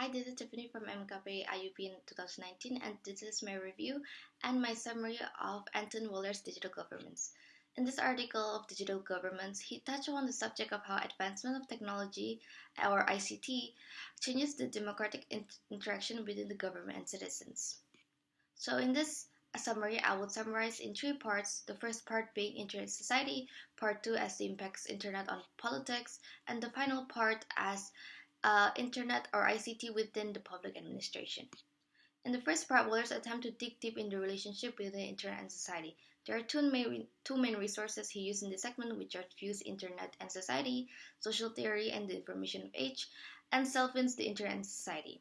Hi, this is Tiffany from MKP IUP in 2019, and this is my review and my summary of Anton Wohlers' digital governments. In this article of digital governments, he touched on the subject of how advancement of technology, or ICT, changes the democratic interaction within the government and citizens. So, in this summary, I will summarize in three parts. The first part being internet society, part two as the impacts internet on politics, and the final part as internet or ICT within the public administration. In the first part, Wohlers attempt to dig deep in the relationship between the internet and society. There are two main resources he used in this segment, which are views internet and society, social theory and the information age, and Selfin's the internet and society.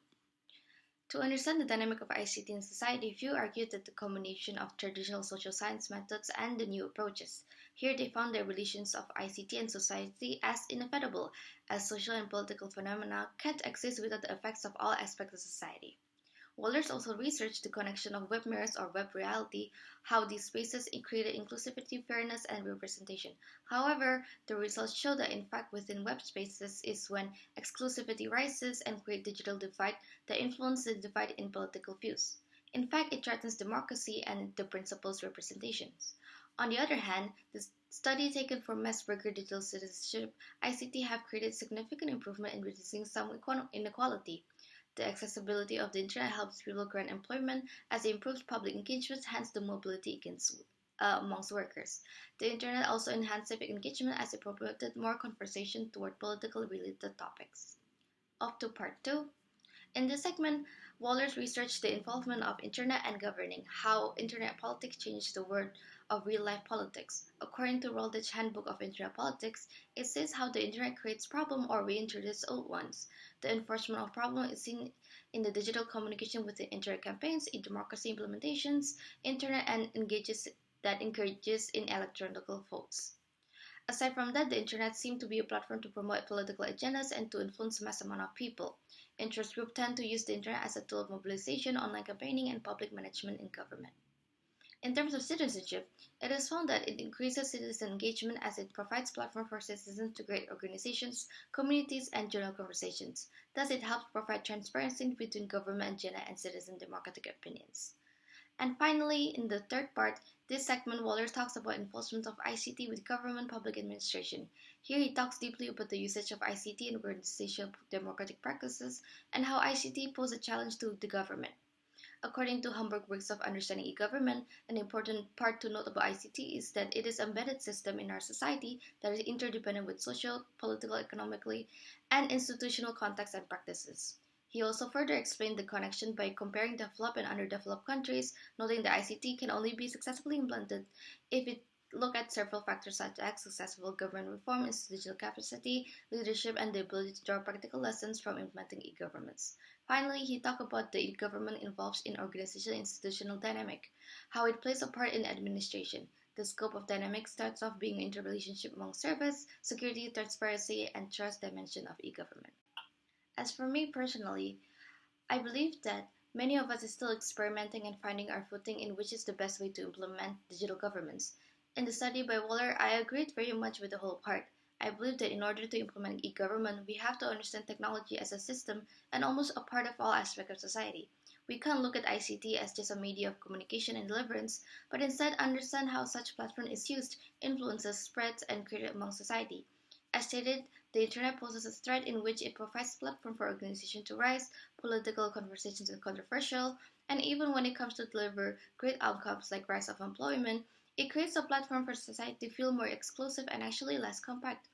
To understand the dynamic of ICT in society, few argued that the combination of traditional social science methods and the new approaches. Here they found the relations of ICT and society as inevitable, as social and political phenomena can't exist without the effects of all aspects of society. Wohlers also researched the connection of web mirrors or web reality, how these spaces created inclusivity, fairness, and representation. However, the results show that in fact within web spaces is when exclusivity rises and create digital divide that influence the divide in political views. In fact, it threatens democracy and the principles representations. On the other hand, the study taken from Mesberger Digital Citizenship, ICT have created significant improvement in reducing some inequality. The accessibility of the internet helps people grant employment as it improves public engagement, hence the mobility amongst workers. The internet also enhanced civic engagement as it promoted more conversation toward politically related topics. Off to part 2. In this segment, Wohlers researched the involvement of internet and governing, how internet politics changed the world of real-life politics. According to Roldach's Handbook of Internet Politics, it says how the internet creates problems or reintroduces old ones. The enforcement of problems is seen in the digital communication within internet campaigns, in democracy implementations, internet and encourages in electronic votes. Aside from that, the internet seemed to be a platform to promote political agendas and to influence mass amount of people. Interest groups tend to use the internet as a tool of mobilization, online campaigning, and public management in government. In terms of citizenship, it is found that it increases citizen engagement as it provides platform for citizens to create organizations, communities, and general conversations. Thus, it helps provide transparency between government agenda and citizen democratic opinions. And finally, in the third part, this segment, Wohlers talks about enforcement of ICT with government public administration. Here he talks deeply about the usage of ICT in organizational democratic practices and how ICT pose a challenge to the government. According to Hamburg Works of Understanding E-Government, an important part to note about ICT is that it is an embedded system in our society that is interdependent with social, political, economically, and institutional contexts and practices. He also further explained the connection by comparing developed and underdeveloped countries, noting that ICT can only be successfully implemented if it look at several factors such as successful government reform, institutional capacity, leadership, and the ability to draw practical lessons from implementing e-governments. Finally, he talked about the e-government involves in organizational institutional dynamic, how it plays a part in administration. The scope of dynamics starts off being an interrelationship among service, security, transparency, and trust dimension of e-government. As for me personally, I believe that many of us are still experimenting and finding our footing in which is the best way to implement digital governments. In the study by Wohler, I agreed very much with the whole part. I believe that in order to implement e-government, we have to understand technology as a system and almost a part of all aspects of society. We can't look at ICT as just a media of communication and deliverance, but instead understand how such platform is used, influences, spreads, and created among society. As stated, the internet poses a threat in which it provides a platform for organizations to rise, political conversations are controversial, and even when it comes to deliver great outcomes like rise of employment, it creates a platform for society to feel more exclusive and actually less compact.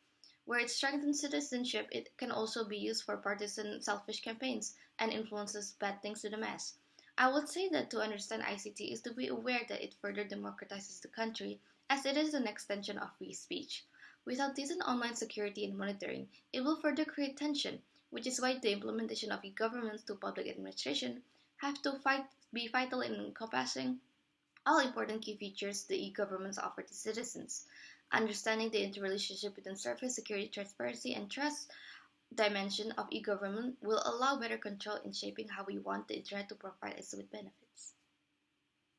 Where it strengthens citizenship, it can also be used for partisan, selfish campaigns and influences bad things to the mass. I would say that to understand ICT is to be aware that it further democratizes the country, as it is an extension of free speech. Without decent online security and monitoring, it will further create tension, which is why the implementation of e-governments to public administration have to be vital in encompassing all important key features the e-governments offer to citizens. Understanding the interrelationship between service, security, transparency, and trust dimension of e-government will allow better control in shaping how we want the internet to provide us with benefits.